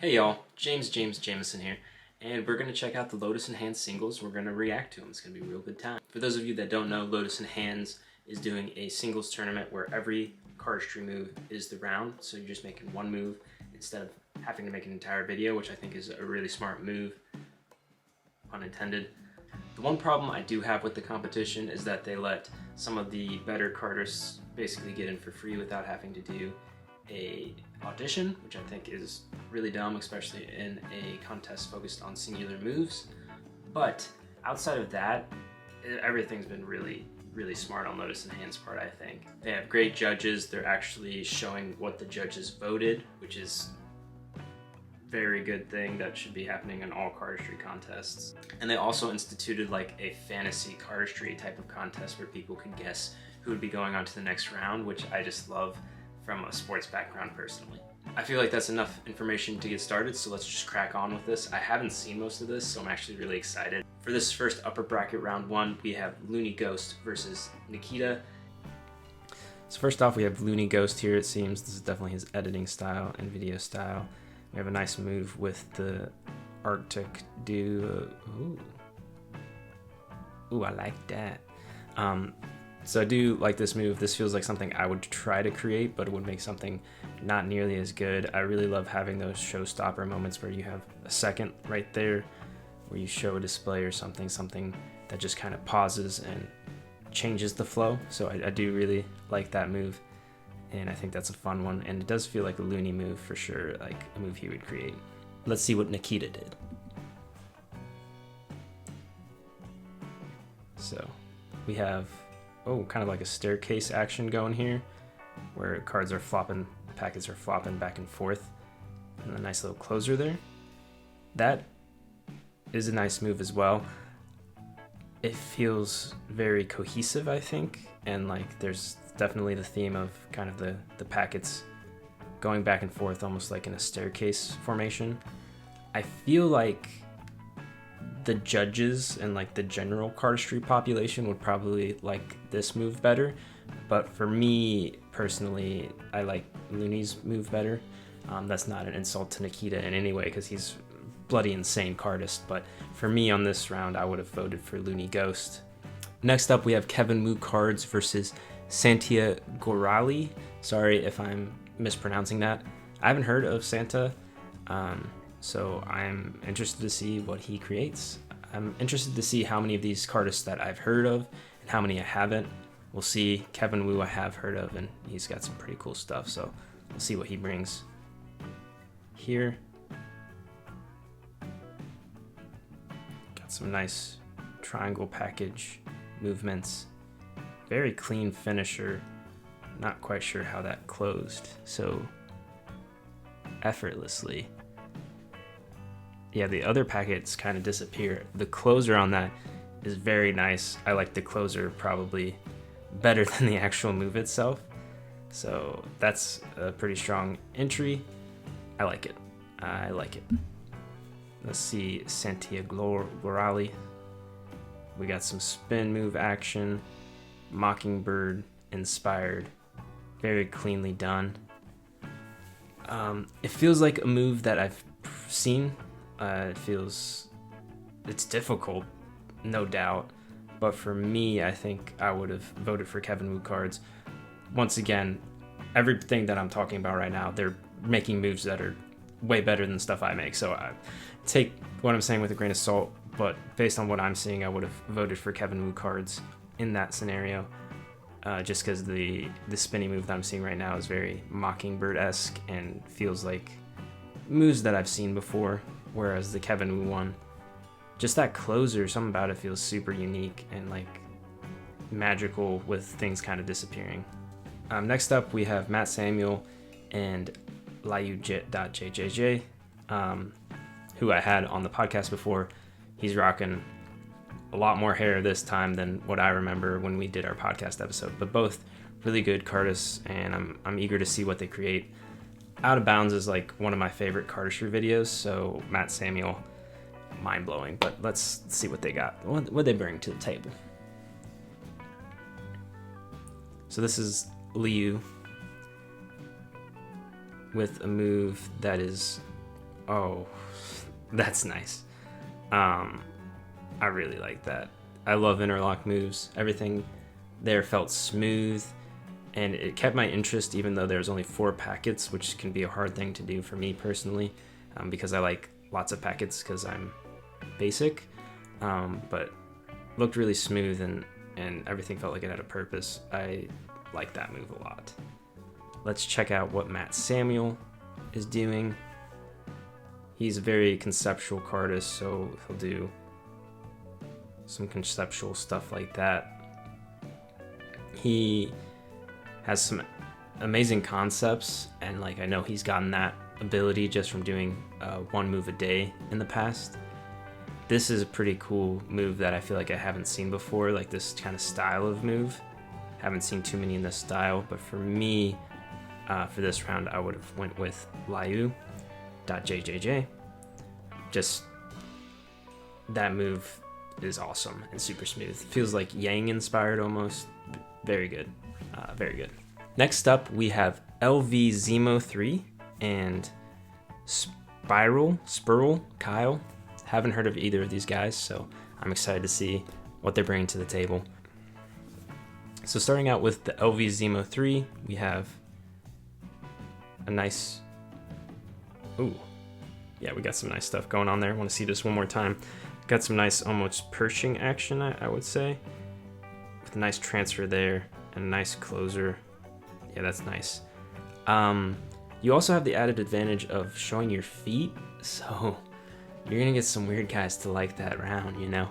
Hey y'all, James Jameson here, and we're going to check out the Lotus in Hands singles. We're going to react to them. It's going to be a real good time. For those of you that don't know, Lotus in Hands is doing a singles tournament where every cardistry move is the round, so you're just making one move instead of having to make an entire video, which I think is a really smart move, pun intended. The one problem I do have with the competition is that they let some of the better cardists basically get in for free without having to do a audition, which I think is really dumb, especially in a contest focused on singular moves. But outside of that, everything's been really smart on Lotus in Hands part, I think. They have great judges. They're actually showing what the judges voted, which is very good thing that should be happening in all cardistry contests. And they also instituted like a fantasy cardistry type of contest where people can guess who would be going on to the next round, which I just love from a sports background personally. I feel like that's enough information to get started, so let's just crack on with this. I haven't seen most of this, so I'm actually really excited. For this first upper bracket round one, we have Lunighost VS Nikita. So first off, we have Lunighost here, it seems. This is definitely his editing style and video style. We have a nice move with the Arctic Duo. Ooh, I like that. So I do like this move. This feels like something I would try to create, but it would make something not nearly as good. I really love having those showstopper moments where you have a second right there, where you show a display or something that just kind of pauses and changes the flow. So I do really like that move, and I think that's a fun one. And it does feel like a Looney move for sure, like a move he would create. Let's see what Nikita did. So we have kind of like a staircase action going here, where cards are flopping, packets are flopping back and forth, and a nice little closer there. That is a nice move as well. It feels very cohesive, I think, and like there's definitely the theme of kind of the packets going back and forth, almost like in a staircase formation. I feel like the judges and like the general cardistry population would probably like this move better, but for me personally, I like Looney's move better. That's not an insult to Nikita in any way, because he's bloody insane cardist, but for me on this round, I would have voted for Lunighost. Next up, we have Kevinwucards VS Santiagoraly. Sorry if I'm mispronouncing that. I haven't heard of Santa, so I'm interested to see what he creates. I'm interested to see how many of these cardists that I've heard of and how many I haven't. We'll see. Kevinwu I have heard of, and he's got some pretty cool stuff, so we'll see what he brings here. Got some nice triangle package movements. Very clean finisher. Not quite sure how that closed so effortlessly. Yeah, the other packets kind of disappear. The closer on that is very nice. I like the closer probably better than the actual move itself. So that's a pretty strong entry. I like it. I like it. Let's see Santiagoraly. We got some spin move action, Mockingbird inspired, very cleanly done. It feels like a move that I've seen. It's difficult, no doubt, but for me, I think I would have voted for Kevinwucards. Once again, everything that I'm talking about right now, they're making moves that are way better than stuff I make, so I take what I'm saying with a grain of salt, but based on what I'm seeing, I would have voted for Kevinwucards in that scenario, just because the spinny move that I'm seeing right now is very Mockingbird-esque and feels like moves that I've seen before. Whereas the Kevinwu one, just that closer, something about it feels super unique and like magical with things kind of disappearing. Next up, we have Matt Samuel and Liuu.jjj, who I had on the podcast before. He's rocking a lot more hair this time than what I remember when we did our podcast episode, but both really good cardists, and I'm eager to see what they create. Out of Bounds is like one of my favorite cardistry videos, so Matt Samuel, mind-blowing, but let's see what they got, what they bring to the table. So this is Liu with a move that is Oh, that's nice. I really like that. I love interlock moves. Everything there felt smooth, and it kept my interest even though there's only 4 packets, which can be a hard thing to do for me personally, because I like lots of packets because I'm basic, but looked really smooth, and everything felt like it had a purpose. I like that move a lot. Let's check out what Matt Samuel is doing. He's a very conceptual cardist, so he'll do some conceptual stuff like that. He has some amazing concepts, and like I know he's gotten that ability just from doing 1 move a day in the past. This is a pretty cool move that I feel like I haven't seen before, like this kind of style of move. Haven't seen too many in this style, but for me, for this round, I would have went with Liuu.jjj. Just that move is awesome and super smooth. Feels like Yang inspired almost. Very good, very good. Next up, we have Lv.zimo3 and Sprrll.Kyle. Haven't heard of either of these guys, so I'm excited to see what they're bringing to the table. So starting out with the Lv.zimo3, we have a nice, ooh, yeah, we got some nice stuff going on there. I want to see this one more time. Got some nice almost perching action, I would say, with a nice transfer there and a nice closer. Yeah, that's nice. You also have the added advantage of showing your feet, so you're gonna get some weird guys to like that round, you know.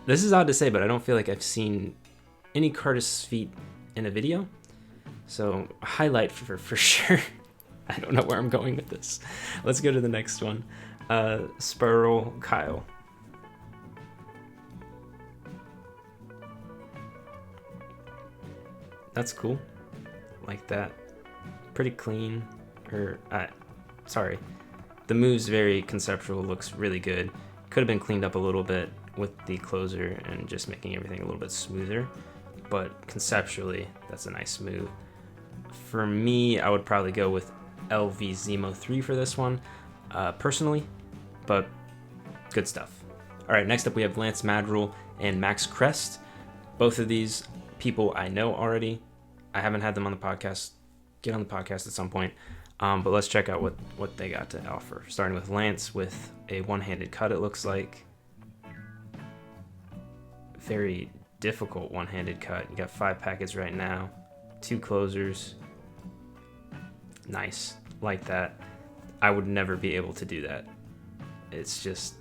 This is odd to say, but I don't feel like I've seen any cardist's feet in a video, so a highlight for sure. I don't know where I'm going with this. Let's go to the next one. Sprrll.Kyle. That's cool. Like that. Pretty clean. Sorry. The move's very conceptual, looks really good. Could have been cleaned up a little bit with the closer and just making everything a little bit smoother, but conceptually, that's a nice move. For me, I would probably go with Lv.zimo3 for this one, personally, but good stuff. All right, next up we have Lance Maderal and Max Krest. Both of these people I know already. I haven't had them on the podcast. Get on the podcast at some point. But let's check out what they got to offer. Starting with Lance with a one-handed cut, it looks like. Very difficult one-handed cut. You got 5 packets right now, 2 closers. Nice, like that. I would never be able to do that. It's just,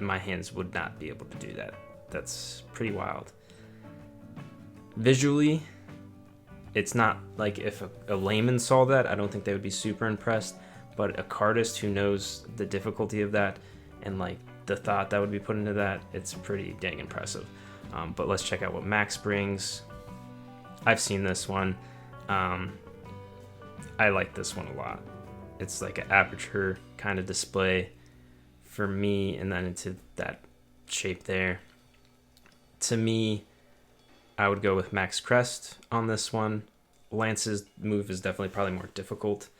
my hands would not be able to do that. That's pretty wild. Visually, it's not like if a layman saw that, I don't think they would be super impressed, but a cardist who knows the difficulty of that and like the thought that would be put into that, it's pretty dang impressive. But let's check out what Max brings. I've seen this one. I like this one a lot. It's like an aperture kind of display for me, and then into that shape there. To me, I would go with Max Krest on this one. Lance's move is definitely probably more difficult.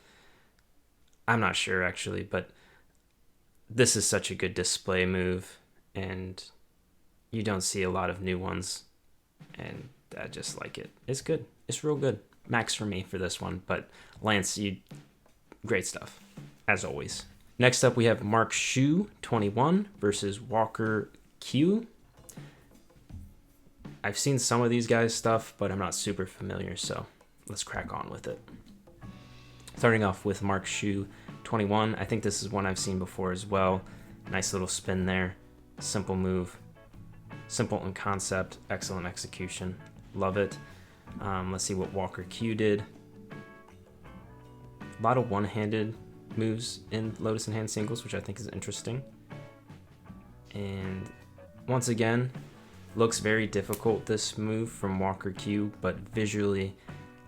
I'm not sure actually, but this is such a good display move, and you don't see a lot of new ones, and I just like it. It's good. It's real good. Max for me for this one, but Lance, great stuff, as always. Next up, we have Mark Shu, 21, versus Walker Q. I've seen some of these guys' stuff, but I'm not super familiar, so let's crack on with it. Starting off with Mark Shu, 21. I think this is one I've seen before as well. Nice little spin there. Simple move. Simple in concept. Excellent execution. Love it. Let's see what Walker Q did. A lot of one-handed moves in Lotus in hand singles, which I think is interesting. And once again, looks very difficult, this move from Walker Q, but visually,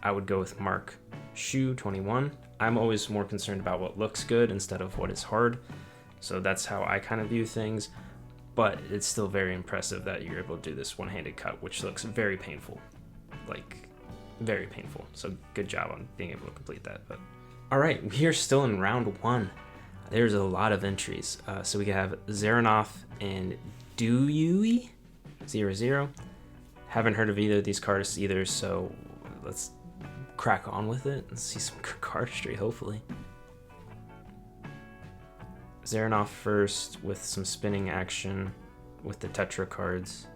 I would go with Mark Shu, 21. I'm always more concerned about what looks good instead of what is hard, so that's how I kind of view things, but it's still very impressive that you're able to do this one-handed cut, which looks very painful, like very painful, so good job on being able to complete that. But all right, we are still in round 1 There's a lot of entries. So we have Zaranof and Duyue00. Haven't heard of either of these cards either, so let's crack on with it and see some cardistry, hopefully. Zaranof first with some spinning action with the Tetra cards.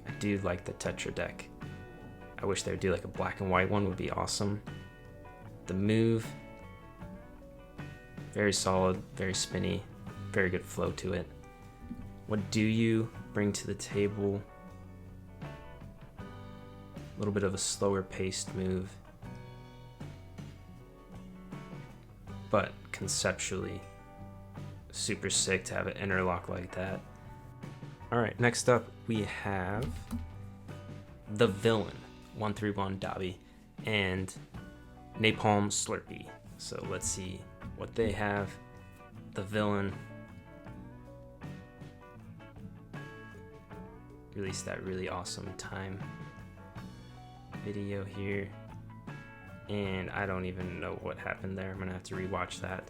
I do like the Tetra deck. I wish they would do like a black and white one, would be awesome. The move, very solid, very spinny, very good flow to it. What do you bring to the table? A little bit of a slower paced move, but conceptually super sick to have it interlock like that. All right, next up we have the Villain 131 Dabi and Napalmslurpee. So let's see what they have. The Villain released that really awesome time video here, and I don't even know what happened there. I'm gonna have to rewatch that.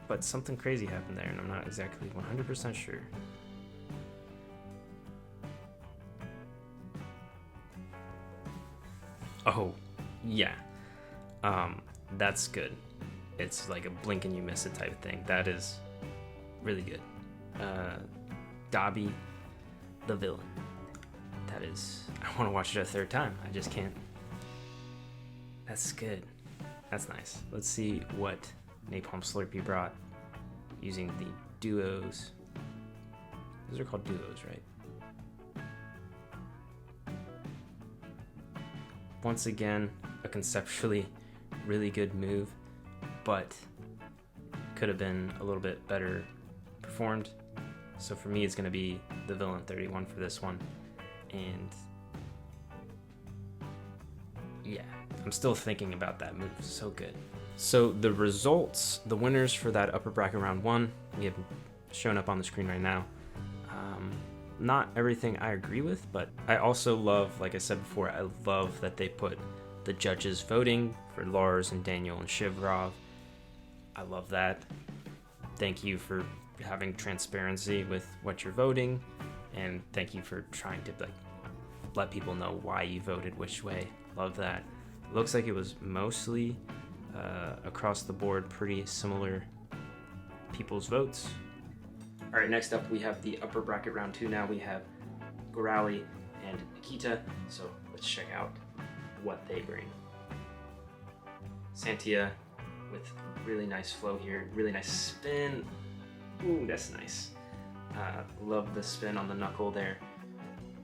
But something crazy happened there, and I'm not exactly 100% sure. Oh, yeah. That's good. It's like a blink and you miss it type of thing. That is really good. Dabi, the Villain. That is, I want to watch it a third time. I just can't. That's good. That's nice. Let's see what Napalmslurpee brought using the duos. Those are called duos, right? Once again, a conceptually really good move, but could have been a little bit better performed. So for me, it's going to be the Villain 31 for this one. And yeah, I'm still thinking about that move. So good. So the results, the winners for that upper bracket round 1, we have shown up on the screen right now. Not everything I agree with, but I also love, like I said before, I love that they put the judges voting for Lars and Daniel and Shivrov. I love that. Thank you for having transparency with what you're voting, and thank you for trying to like let people know why you voted which way. Love that. It looks like it was mostly across the board pretty similar people's votes. All right, next up we have the upper bracket round 2 now. We have Santiagoraly and Nikita, so let's check out what they bring. Santia with really nice flow here, really nice spin. Ooh, that's nice. Love the spin on the knuckle there.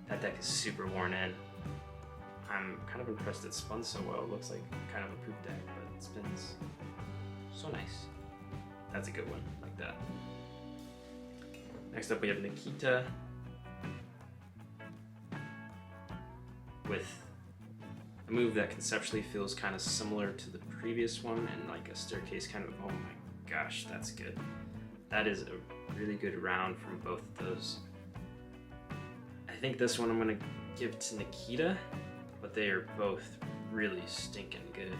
That deck is super worn in. I'm kind of impressed it spun so well. It looks like kind of a poop deck, but it spins so nice. That's a good one, like that. Next up we have Nikita with a move that conceptually feels kind of similar to the previous one, and like a staircase kind of, oh my gosh, that's good. That is a really good round from both of those. I think this one I'm gonna give to Nikita, but they are both really stinking good.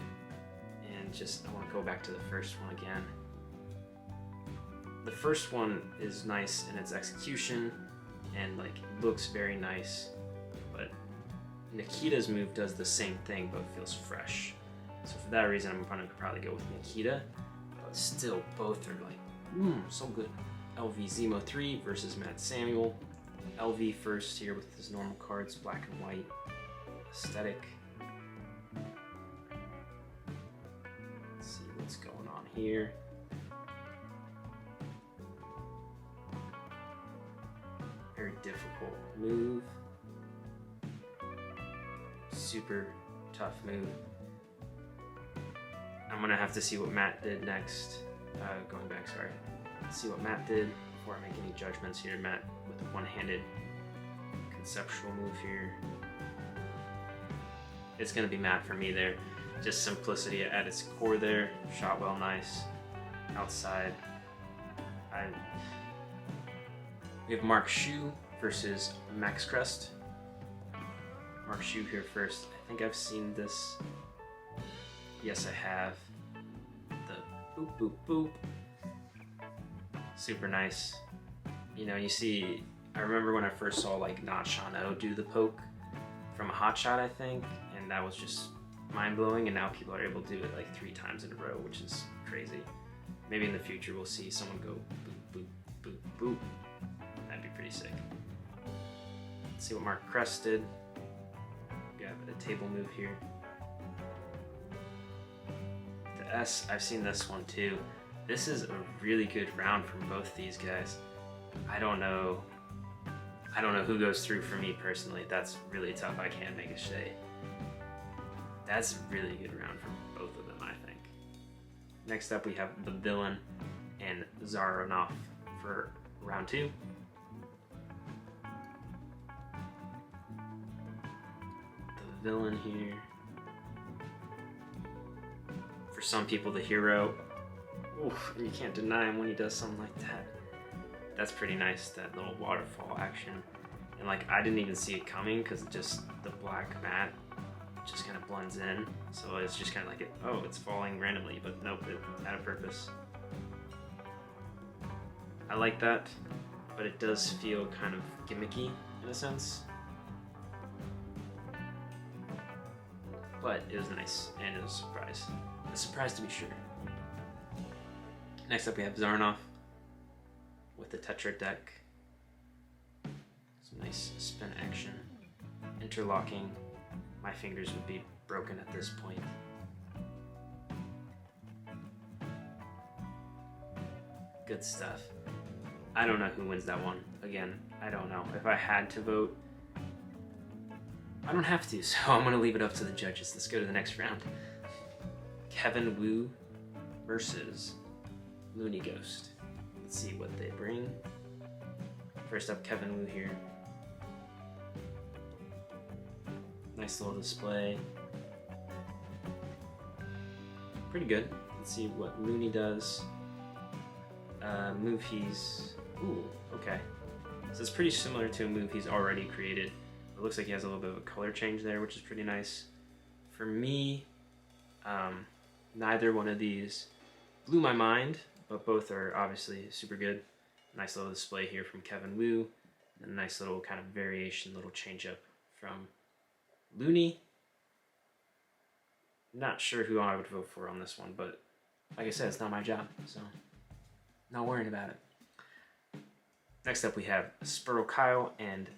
And just, I wanna go back to the first one again. The first one is nice in its execution and like looks very nice, but Nikita's move does the same thing but feels fresh. So for that reason, I'm gonna probably go with Nikita, but still both are like, so good. Lv.zimo3 versus Matt Samuel. LV first here with his normal cards, black and white aesthetic. Let's see what's going on here. Very difficult move. Super tough move. I'm gonna have to see what Matt did next. Going back, sorry. Let's see what Matt did before I make any judgments here. Matt with a one-handed conceptual move here. It's gonna be Matt for me there. Just simplicity at its core there. Shot well, nice. Outside. We have Mark Shu versus Max Krest. Mark Shu here first. I think I've seen this. Yes, I have. The Boop, boop, boop. Super nice. You know, you see, I remember when I first saw like Nachano do the poke from a hot shot, I think, and that was just mind-blowing, and now people are able to do it like 3 times in a row, which is crazy. Maybe in the future we'll see someone go boop, boop, boop, boop. That'd be pretty sick. Let's see what Mark Krest did. We have a table move here. The S, I've seen this one too. This is a really good round from both these guys. I don't know who goes through for me personally. That's really tough. I can't make a say. That's a really good round for both of them, I think. Next up we have the Villain and Zaranof for round 2. The Villain here. For some people, the hero. Oof, and you can't deny him when he does something like that. That's pretty nice, that little waterfall action. And like, I didn't even see it coming because just the black mat just kind of blends in. So it's just kind of like, oh, it's falling randomly, but nope, it had a purpose. I like that, but it does feel kind of gimmicky in a sense. But it was nice, and it was a surprise. A surprise to be sure. Next up we have Zaranof with the Tetra deck. Some nice spin action. Interlocking. My fingers would be broken at this point. Good stuff. I don't know who wins that one. Again, I don't know. If I had to vote, I don't have to, so I'm gonna leave it up to the judges. Let's go to the next round. Kevinwucards versus Lunighost. Let's see what they bring. First up, Kevinwucards here. Nice little display. Pretty good. Let's see what Looney does. Move he's... Ooh, okay. So it's pretty similar to a move he's already created. It looks like he has a little bit of a color change there, which is pretty nice. For me, neither one of these blew my mind, but both are obviously super good. Nice little display here from Kevinwucards, and a nice little kind of variation, little change up from Looney. Not sure who I would vote for on this one, but like I said, it's not my job, so not worrying about it. Next up we have Sprrll.Kyle and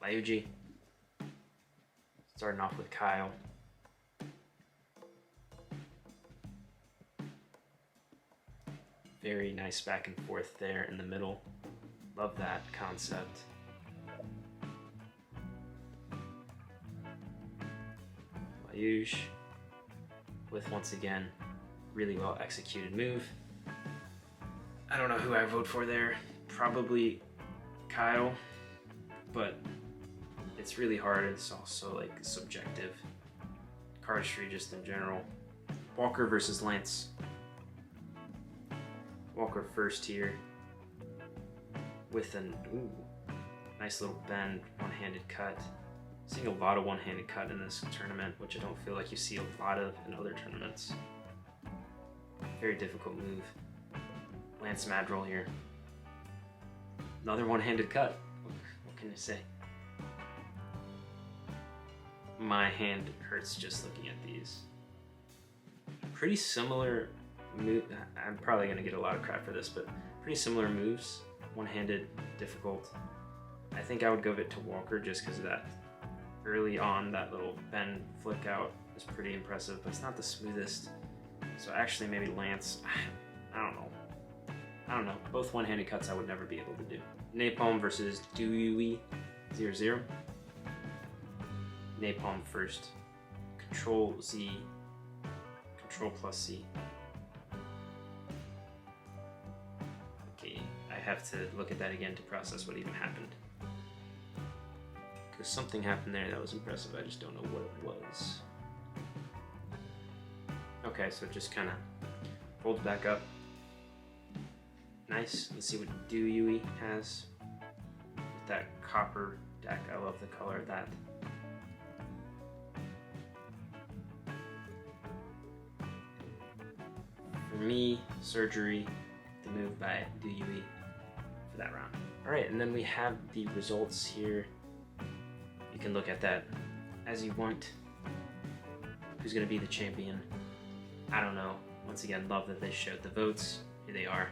Liuu.jjj. Starting off with Kyle. Very nice back and forth there in the middle. Love that concept. Liuu.jjj with, once again, really well executed move. I don't know who I vote for there. Probably Kyle, but it's really hard. It's also like subjective. Cardistry just in general. Walker versus Lance. Walker first here with an nice little bend, one-handed cut. Seeing a lot of one-handed cut in this tournament, which I don't feel like you see a lot of in other tournaments. Very difficult move. Lance Maderal here. Another one-handed cut. What can I say? My hand hurts just looking at these. Pretty similar move. I'm probably gonna get a lot of crap for this, but pretty similar moves. One-handed, difficult. I think I would give it to Walker just because of that. Early on, that little bend flick out is pretty impressive, but it's not the smoothest. So actually, maybe Lance. I don't know. Both one-handed cuts I would never be able to do. Napalm versus Duyue00. Napalm first. Control Z. Control plus C. Okay, I have to look at that again to process what even happened. Because something happened there that was impressive, I just don't know what it was. Okay, so it just kind of folds back up. Nice. Let's see what Duyue has. With that copper deck, I love the color of that. For me, Surgery, the move by Duyue for that round. Alright, and then we have the results here. You can look at that as you want. Who's going to be the champion? I don't know. Once again, love that they showed the votes. Here they are.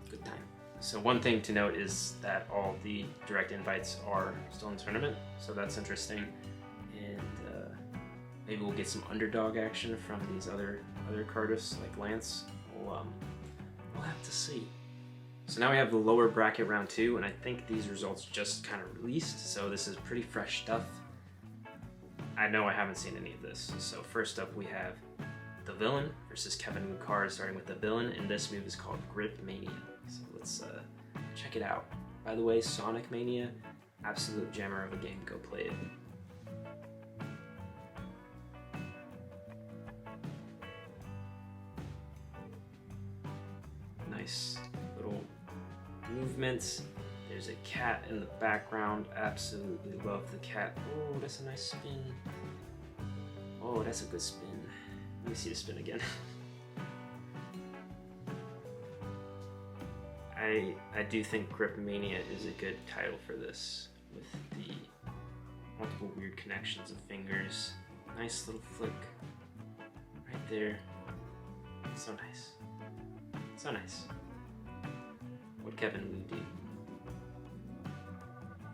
Good time. So one thing to note is that all the direct invites are still in the tournament, so that's interesting. And maybe we'll get some underdog action from these other cardists like Lance. We'll have to see. So now we have the lower bracket round 2, and I think these results just kind of released, so this is pretty fresh stuff. I know I haven't seen any of this. So first up we have the Villain versus Kevinwucards, starting with the Villain, and this move is called Grip Mania. So let's check it out. By the way, Sonic Mania, absolute jammer of a game. Go play it. Nice little movements. There's a cat in the background. Absolutely love the cat. Oh, that's a nice spin. Oh, that's a good spin. Let me see the spin again. I do think Grip Mania is a good title for this, with the multiple weird connections of fingers. Nice little flick right there. So nice. So nice. What Kevin Wu do?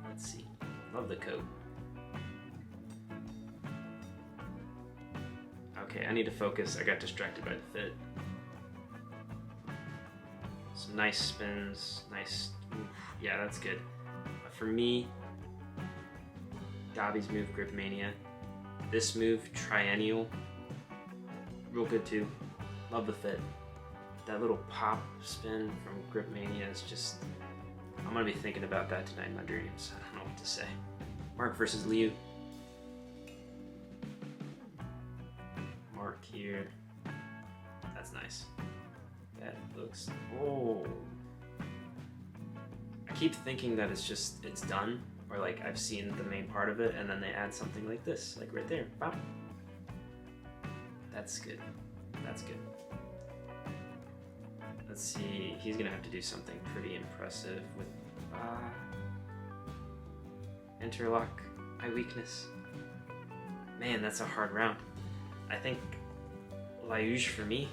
Let's see. Love the coat. Okay, I need to focus. I got distracted by the fit. Some nice spins. Nice. Oof, yeah, that's good. But for me, Dobby's move, Grip Mania. This move, Triennial. Real good too. Love the fit. That little pop spin from Grip Mania is just... I'm gonna be thinking about that tonight in my dreams. I don't know what to say. Mark versus Liu. Mark here. That's nice. That looks... Oh. I keep thinking that it's done, or like I've seen the main part of it, and then they add something like this, like right there. Bop. That's good. That's good. Let's see, he's gonna have to do something pretty impressive with interlock, eye weakness. Man, that's a hard round. I think Liuu for me,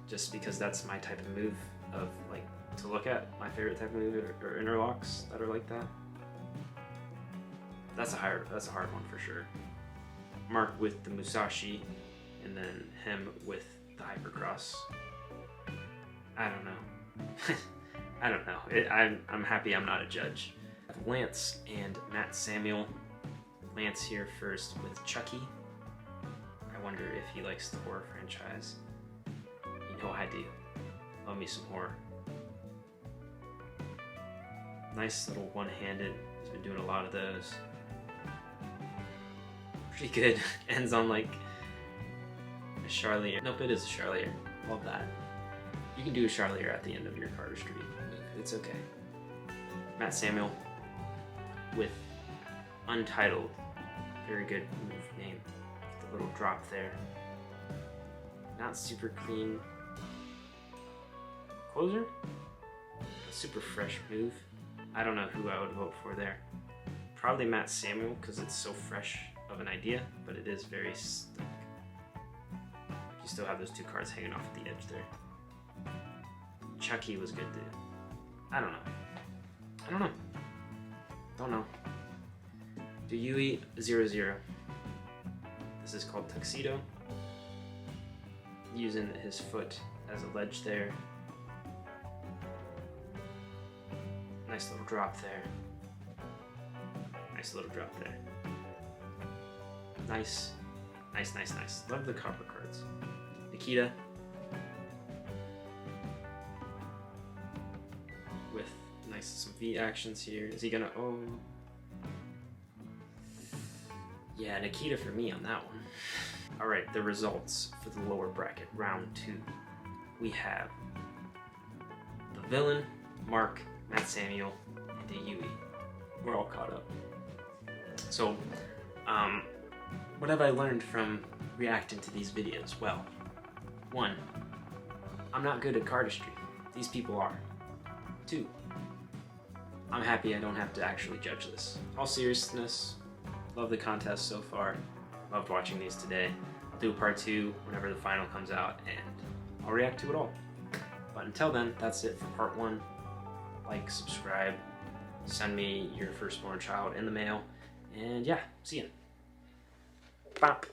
just because that's my type of move of like to look at. My favorite type of move are interlocks that are like that. That's a hard one for sure. Mark with the Musashi, and then him with the Hypercross. I don't know. I don't know. I'm happy I'm not a judge. Lance and Matt Samuel. Lance here first with Chucky. I wonder if he likes the horror franchise. You know I do. Love me some horror. Nice little one-handed. He's been doing a lot of those. Pretty good. Ends on like a Charlier. Nope, it is a Charlier. Love that. You can do a Charlier at the end of your Cardistry move. It's okay. Matt Samuel with Untitled. Very good move name. The little drop there. Not super clean. Closer? A super fresh move. I don't know who I would vote for there. Probably Matt Samuel because it's so fresh of an idea, but it is very stuck. You still have those two cards hanging off at the edge there. Chucky was good too. I don't know. Don't know. Duyue00. This is called Tuxedo. Using his foot as a ledge there. Nice little drop there. Nice little drop there. Nice. Nice, nice, nice. Love the copper cards. Nikita. With some V actions here. Is he gonna, oh. Yeah, Nikita for me on that one. All right, the results for the lower bracket, round 2. We have the Villain, Mark, Matt Samuel, and Duyue. We're all caught up. So, what have I learned from reacting to these videos? Well, 1, I'm not good at cardistry. These people are. 2, I'm happy I don't have to actually judge this. All seriousness, love the contest so far. Loved watching these today. I'll do a part 2 whenever the final comes out, and I'll react to it all. But until then, that's it for part 1. Like, subscribe, send me your firstborn child in the mail, and yeah, see ya. Bop.